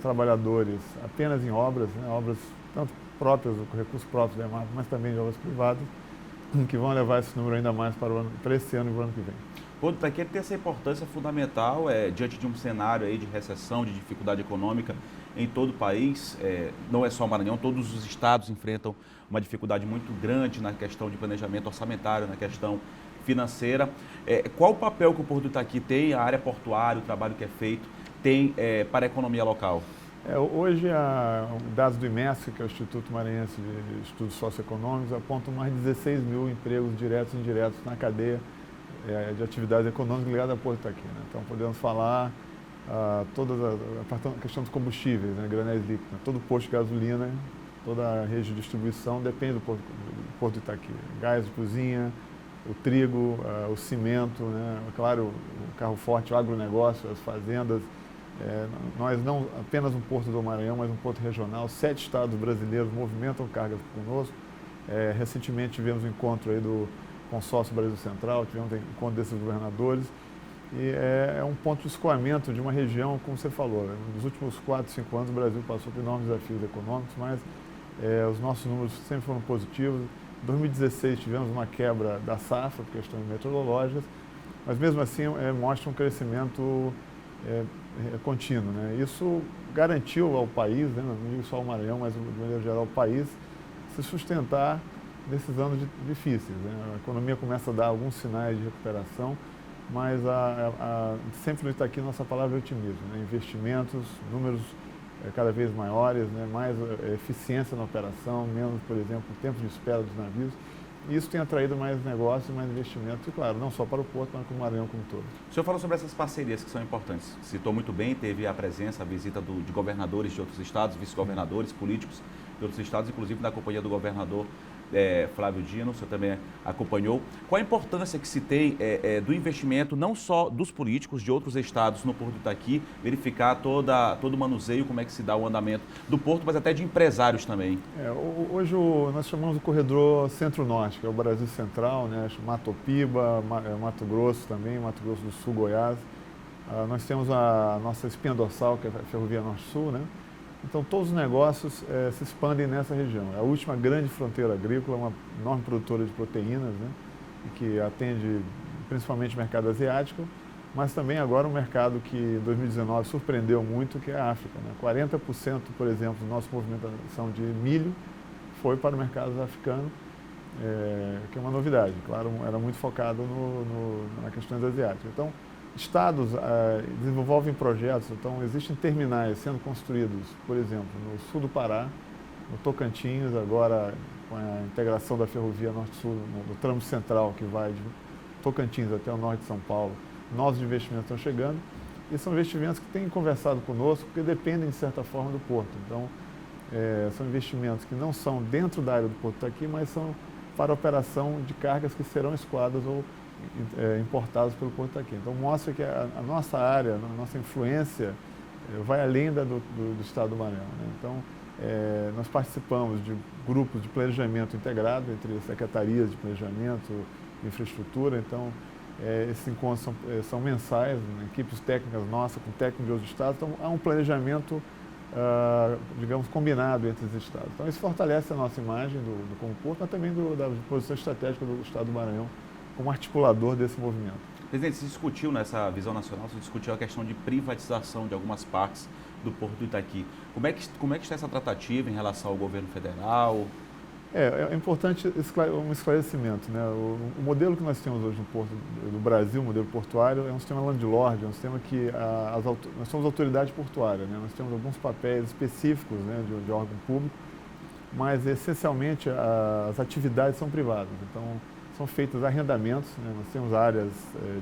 trabalhadores apenas em obras, né? Obras tanto próprias, com recursos próprios da EMAP, mas também de obras privadas, que vão levar esse número ainda mais para esse ano e o ano que vem. Porto do Itaqui tem essa importância fundamental diante de um cenário aí de recessão, de dificuldade econômica em todo o país. Não é só o Maranhão, todos os estados enfrentam uma dificuldade muito grande na questão de planejamento orçamentário, na questão financeira. Qual o papel que o Porto do Itaqui tem, a área portuária, o trabalho que é feito, tem para a economia local? Hoje, dados do IMESC, que é o Instituto Maranhense de Estudos Socioeconômicos, apontam mais de 16 mil empregos diretos e indiretos na cadeia de atividades econômicas ligadas ao Porto do Itaqui, né? Então, podemos falar toda a questão dos combustíveis, né, granéis líquidos, né? Todo posto de gasolina, toda a rede de distribuição depende do Porto do Itaqui. Gás de cozinha, o trigo, o cimento, né? Claro, o carro forte, o agronegócio, as fazendas. Nós não apenas um porto do Maranhão, mas um porto regional. 7 estados brasileiros movimentam cargas conosco. Recentemente tivemos um encontro aí do Consórcio Brasil Central, tivemos um encontro desses governadores. E é um ponto de escoamento de uma região, como você falou, né? Nos últimos 4, 5 anos o Brasil passou por enormes desafios econômicos, mas os nossos números sempre foram positivos. Em 2016 tivemos uma quebra da safra por questões meteorológicas, mas mesmo assim mostra um crescimento contínuo, né? Isso garantiu ao país, né, não digo só ao Maranhão, mas de maneira geral ao país, se sustentar nesses anos difíceis, né? A economia começa a dar alguns sinais de recuperação, mas sempre no Itaqui nossa palavra é otimismo, né? Investimentos, números cada vez maiores, né? Mais eficiência na operação, menos, por exemplo, tempo de espera dos navios. E isso tem atraído mais negócios, mais investimentos, e claro, não só para o Porto, mas para o Maranhão como um todo. O senhor falou sobre essas parcerias que são importantes. Citou muito bem, teve a presença, a visita de governadores de outros estados, vice-governadores, políticos de outros estados, inclusive da companhia do governador Flávio Dino, o senhor também acompanhou. Qual a importância que se tem do investimento, não só dos políticos de outros estados no Porto do Itaqui, verificar todo o manuseio, como é que se dá o andamento do Porto, mas até de empresários também? Hoje nós chamamos o corredor Centro-Norte, que é o Brasil Central, né? Matopiba, Mato Grosso também, Mato Grosso do Sul, Goiás. Nós temos a nossa espinha dorsal, que é a Ferrovia Norte-Sul, né? Então, todos os negócios se expandem nessa região. É a última grande fronteira agrícola, uma enorme produtora de proteínas, né, que atende principalmente o mercado asiático, mas também agora um mercado que em 2019 surpreendeu muito, que é a África, né? 40%, por exemplo, da nossa movimentação de milho foi para o mercado africano, que é uma novidade. Claro, era muito focado na questões asiáticas. Então, estados desenvolvem projetos, então existem terminais sendo construídos, por exemplo, no sul do Pará, no Tocantins, agora com a integração da ferrovia Norte-Sul, no tramo central que vai de Tocantins até o norte de São Paulo, novos investimentos estão chegando, e são investimentos que têm conversado conosco, porque dependem, de certa forma, do porto. Então, são investimentos que não são dentro da área do Porto aqui, mas são para a operação de cargas que serão escoadas ou importados pelo Porto aqui. Então mostra que a nossa área, a nossa influência vai além do estado do Maranhão, né? Então nós participamos de grupos de planejamento integrado entre secretarias de planejamento, de infraestrutura. Então esses encontros são mensais, né? Equipes técnicas nossas com técnicos de outros estados. Então há um planejamento, digamos, combinado entre os estados. Então isso fortalece a nossa imagem como Porto, mas também da posição estratégica do estado do Maranhão como articulador desse movimento. Presidente, se discutiu nessa visão nacional, se discutiu a questão de privatização de algumas partes do Porto do Itaqui. Como é que está essa tratativa em relação ao governo federal? É importante um esclarecimento, né? O modelo que nós temos hoje no Porto do Brasil, o modelo portuário, é um sistema landlord, é um sistema que nós somos autoridade portuária, né? Nós temos alguns papéis específicos, né, de órgão público, mas essencialmente as atividades são privadas. Então, são feitos arrendamentos, né? Nós temos áreas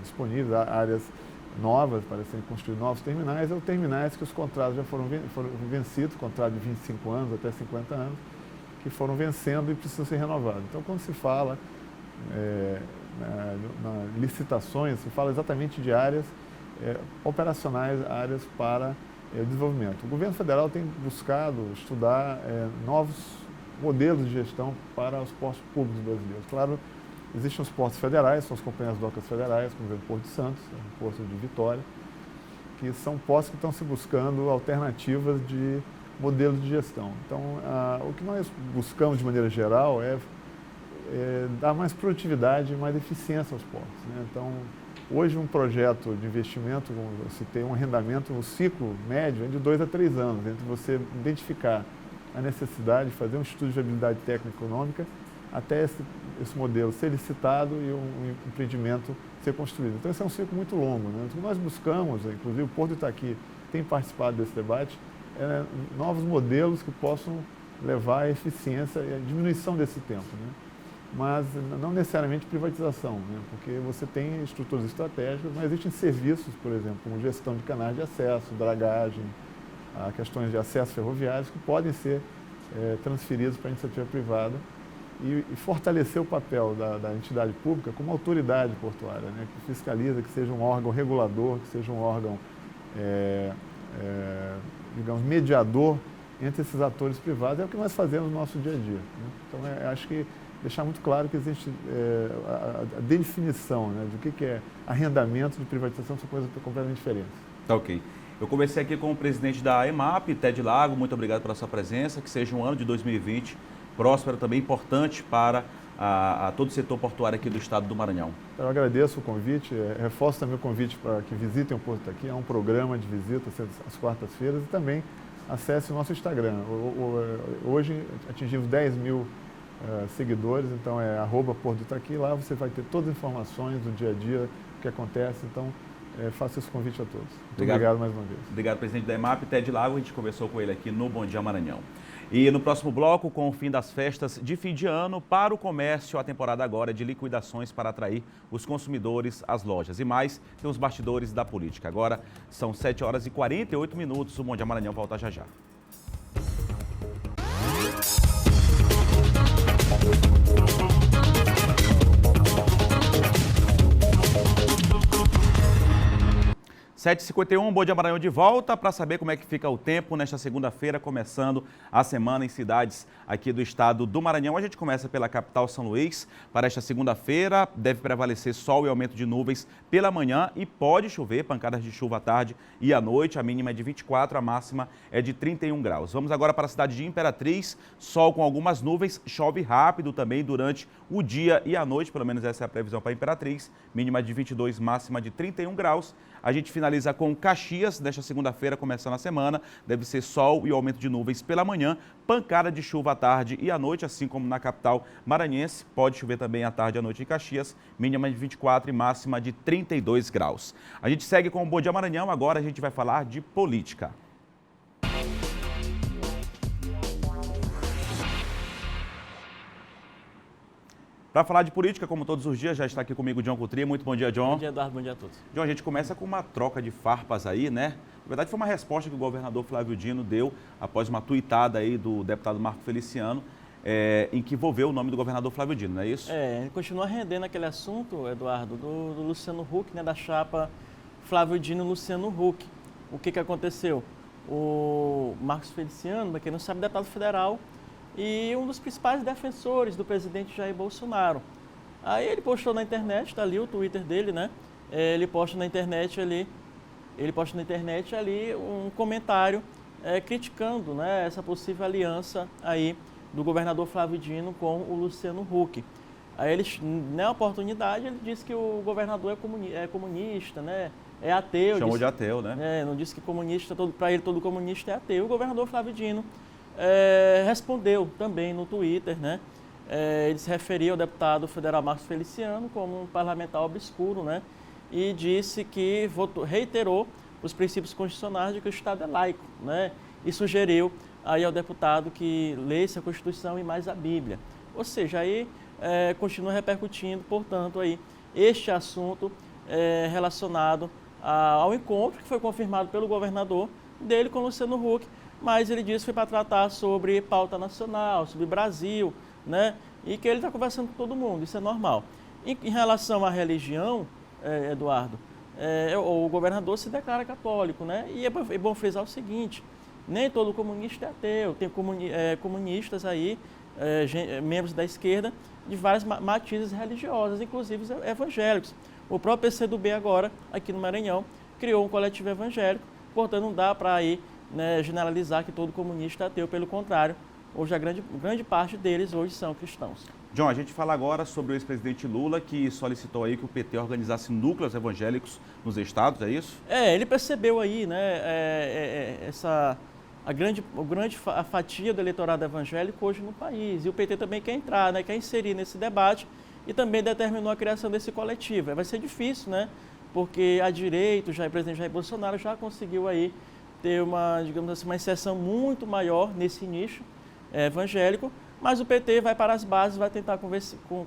disponíveis, áreas novas para serem construídos novos terminais, ou terminais que os contratos já foram vencidos, contrato de 25 anos até 50 anos, que foram vencendo e precisam ser renovados. Então, quando se fala na licitações, se fala exatamente de áreas operacionais, áreas para desenvolvimento. O governo federal tem buscado estudar novos modelos de gestão para os postos públicos brasileiros. Claro, existem os portos federais, são as companhias docas federais, como o Porto de Santos, o Porto de Vitória, que são postos que estão se buscando alternativas de modelos de gestão. Então, o que nós buscamos de maneira geral é dar mais produtividade e mais eficiência aos portos, né? Então, hoje um projeto de investimento, como eu citei, um arrendamento, o ciclo médio é de 2 a 3 anos, entre você identificar a necessidade de fazer um estudo de viabilidade técnica e econômica até esse modelo ser licitado e um empreendimento ser construído. Então, esse é um ciclo muito longo, né? O que nós buscamos, inclusive o Porto do Itaqui tem participado desse debate, novos modelos que possam levar à eficiência e à diminuição desse tempo, né? Mas não necessariamente privatização, né? Porque você tem estruturas estratégicas, mas existem serviços, por exemplo, como gestão de canais de acesso, dragagem, questões de acesso ferroviários que podem ser transferidos para a iniciativa privada e fortalecer o papel da entidade pública como autoridade portuária, né? Que fiscaliza, que seja um órgão regulador, que seja um órgão, digamos, mediador entre esses atores privados. É o que nós fazemos no nosso dia a dia, né? Então, acho que deixar muito claro que existe a definição, né, do que é arrendamento de privatização, são coisas completamente diferentes. Tá ok. Eu conversei aqui com o presidente da EMAP, Ted Lago, muito obrigado pela sua presença, que seja um ano de 2020 próspero, também importante para a todo o setor portuário aqui do estado do Maranhão. Eu agradeço o convite, reforço também o convite para que visitem o Porto Itaqui, é um programa de visita às quartas-feiras e também acesse o nosso Instagram. Hoje atingimos 10 mil seguidores, então é @Porto Itaqui, lá você vai ter todas as informações do dia a dia, o que acontece, então faço esse convite a todos. Muito obrigado mais uma vez. Obrigado, presidente da EMAP, Ted Lago, a gente conversou com ele aqui no Bom Dia Maranhão. E no próximo bloco, com o fim das festas de fim de ano, para o comércio, a temporada agora é de liquidações para atrair os consumidores às lojas. E mais, tem os bastidores da política. Agora são 7h48, o Bom Dia Maranhão volta já já. (7h51), Bom Dia Maranhão de volta para saber como é que fica o tempo nesta segunda-feira, começando a semana em cidades aqui do estado do Maranhão. A gente começa pela capital São Luís. Para esta segunda-feira, deve prevalecer sol e aumento de nuvens pela manhã e pode chover, pancadas de chuva à tarde e à noite. A mínima é de 24, a máxima é de 31 graus. Vamos agora para a cidade de Imperatriz. Sol com algumas nuvens, chove rápido também durante o dia e a noite, pelo menos essa é a previsão para Imperatriz. Mínima de 22, máxima de 31 graus. A gente finaliza com Caxias, nesta segunda-feira, começando a semana. Deve ser sol e aumento de nuvens pela manhã, pancada de chuva à tarde e à noite, assim como na capital maranhense. Pode chover também à tarde e à noite em Caxias, mínima de 24 e máxima de 32 graus. A gente segue com o Bom Dia Maranhão, agora a gente vai falar de política. Para falar de política, como todos os dias, já está aqui comigo o John Coutrinha. Muito bom dia, John. Bom dia, Eduardo. Bom dia a todos. John, a gente começa com uma troca de farpas aí, né? Na verdade, foi uma resposta que o governador Flávio Dino deu após uma tuitada aí do deputado Marco Feliciano, em que envolveu o nome do governador Flávio Dino, não é isso? Ele continua rendendo aquele assunto, Eduardo, do Luciano Huck, né, da chapa Flávio Dino e Luciano Huck. O que aconteceu? O Marcos Feliciano, para quem não sabe, deputado federal, e um dos principais defensores do presidente Jair Bolsonaro. Aí ele postou na internet, está ali o Twitter dele, né? Ele posta na internet ali um comentário criticando, né, essa possível aliança aí do governador Flávio Dino com o Luciano Huck. Aí ele, na oportunidade, ele disse que o governador é comunista, né? É ateu. Chamou de ateu, né? Não disse que comunista, para ele todo comunista é ateu. O governador Flávio Dino respondeu também no Twitter, né? Ele se referiu ao deputado federal Marcos Feliciano como um parlamentar obscuro, né? E disse que reiterou os princípios constitucionais de que o Estado é laico, né? E sugeriu aí ao deputado que lesse a Constituição e mais a Bíblia. Ou seja, aí continua repercutindo, portanto, aí este assunto relacionado ao encontro que foi confirmado pelo governador dele com o Luciano Huck, mas ele disse que foi para tratar sobre pauta nacional, sobre Brasil, né? E que ele está conversando com todo mundo, isso é normal. Em relação à religião, Eduardo, o governador se declara católico, né? E é bom frisar o seguinte, nem todo comunista é ateu, tem comunistas aí, membros da esquerda, de várias matizes religiosas, inclusive evangélicos. O próprio PCdoB agora, aqui no Maranhão, criou um coletivo evangélico, portanto não dá para aí, né, generalizar que todo comunista é ateu, pelo contrário, hoje a grande parte deles hoje são cristãos. John, a gente fala agora sobre o ex-presidente Lula, que solicitou aí que o PT organizasse núcleos evangélicos nos estados, é isso? Ele percebeu aí, né, a grande fatia do eleitorado evangélico hoje no país, e o PT também quer entrar, né, quer inserir nesse debate e também determinou a criação desse coletivo. Vai ser difícil, né, porque a direita, o presidente Jair Bolsonaro já conseguiu aí ter digamos assim, uma inserção muito maior nesse nicho evangélico, mas o PT vai para as bases, vai tentar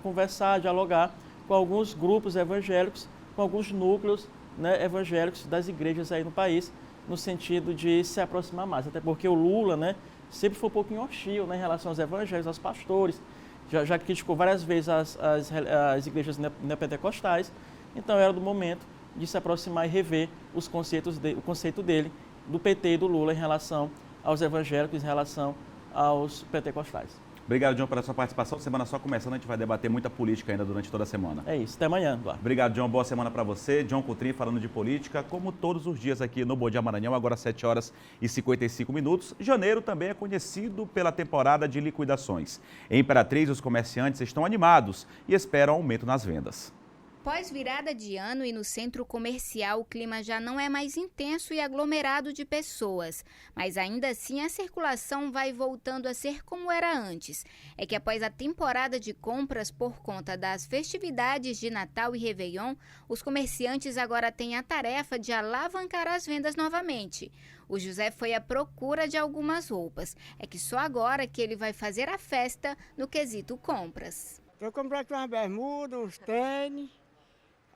conversar, dialogar com alguns grupos evangélicos, com alguns núcleos, né, evangélicos das igrejas aí no país, no sentido de se aproximar mais, até porque o Lula, né, sempre foi um pouquinho hostil, né, em relação aos evangélicos, aos pastores, já criticou várias vezes as igrejas neopentecostais, então era do momento de se aproximar e rever o conceito dele, do PT e do Lula em relação aos evangélicos, em relação aos pentecostais. Obrigado, John, pela sua participação. Semana só começando, a gente vai debater muita política ainda durante toda a semana. É isso, até amanhã, Eduardo. Obrigado, John. Boa semana para você. John Coutrinho falando de política, como todos os dias aqui no Bom Dia Maranhão, agora 7 horas e 55 minutos. Janeiro também é conhecido pela temporada de liquidações. Em Imperatriz, os comerciantes estão animados e esperam aumento nas vendas. Pós-virada de ano e no centro comercial, o clima já não é mais intenso e aglomerado de pessoas. Mas ainda assim a circulação vai voltando a ser como era antes. É que após a temporada de compras por conta das festividades de Natal e Réveillon, os comerciantes agora têm a tarefa de alavancar as vendas novamente. O José foi à procura de algumas roupas. É que só agora que ele vai fazer a festa no quesito compras. Vou comprar umas bermudas, uns tênis,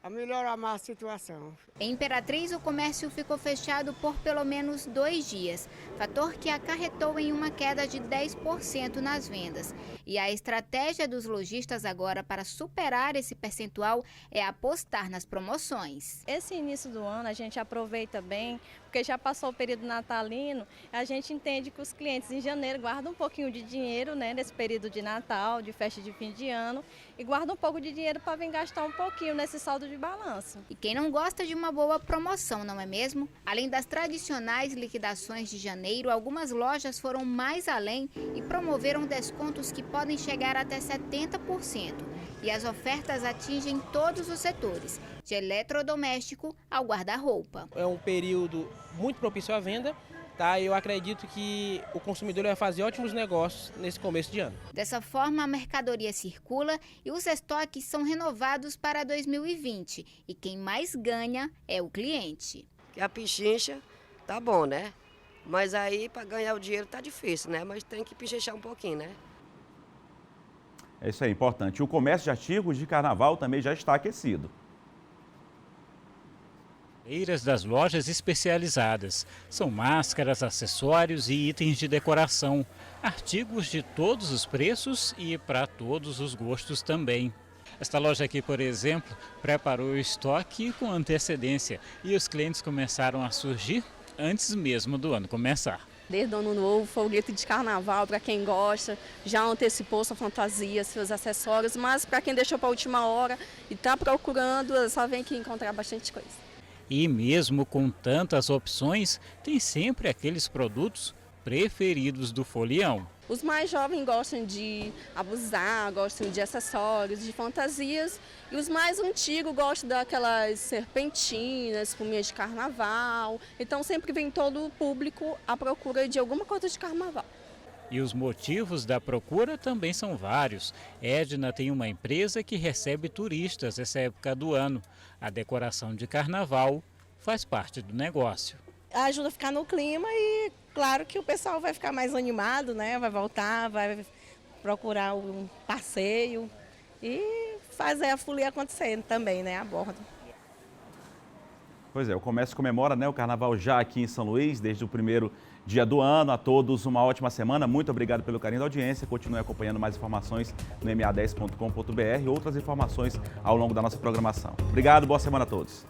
a melhorar mais a situação. Em Imperatriz, o comércio ficou fechado por pelo menos 2 dias, fator que acarretou em uma queda de 10% nas vendas. E a estratégia dos lojistas agora para superar esse percentual é apostar nas promoções. Esse início do ano a gente aproveita bem, porque já passou o período natalino, a gente entende que os clientes em janeiro guardam um pouquinho de dinheiro, né, nesse período de Natal, de festa de fim de ano, e guardam um pouco de dinheiro para vir gastar um pouquinho nesse saldo de balanço. E quem não gosta de uma boa promoção, não é mesmo? Além das tradicionais liquidações de janeiro, algumas lojas foram mais além e promoveram descontos que podem chegar até 70%. E as ofertas atingem todos os setores, de eletrodoméstico ao guarda-roupa. É um período muito propício à venda, tá? Eu acredito que o consumidor vai fazer ótimos negócios nesse começo de ano. Dessa forma, a mercadoria circula e os estoques são renovados para 2020. E quem mais ganha é o cliente. A pichincha tá bom, né? Mas aí para ganhar o dinheiro tá difícil, né? Mas tem que pichinchar um pouquinho, né? É isso aí, importante. O comércio de artigos de carnaval também já está aquecido. Feiras das lojas especializadas. São máscaras, acessórios e itens de decoração. Artigos de todos os preços e para todos os gostos também. Esta loja aqui, por exemplo, preparou o estoque com antecedência e os clientes começaram a surgir antes mesmo do ano começar. Desde o ano novo, foguete de carnaval, para quem gosta, já antecipou sua fantasia, seus acessórios, mas para quem deixou para a última hora e está procurando, só vem aqui encontrar bastante coisa. E mesmo com tantas opções, tem sempre aqueles produtos preferidos do folião. Os mais jovens gostam de abusar, gostam de acessórios, de fantasias. E os mais antigos gostam daquelas serpentinas, espuminhas de carnaval. Então sempre vem todo o público à procura de alguma coisa de carnaval. E os motivos da procura também são vários. Edna tem uma empresa que recebe turistas nessa época do ano. A decoração de carnaval faz parte do negócio. Ajuda a ficar no clima e claro que o pessoal vai ficar mais animado, né? Vai voltar, vai procurar um passeio e fazer a folia acontecer também, né? A bordo. Pois é, o comércio comemora, né, o carnaval já aqui em São Luís, desde o primeiro dia do ano. A todos uma ótima semana. Muito obrigado pelo carinho da audiência. Continue acompanhando mais informações no ma10.com.br e outras informações ao longo da nossa programação. Obrigado, boa semana a todos.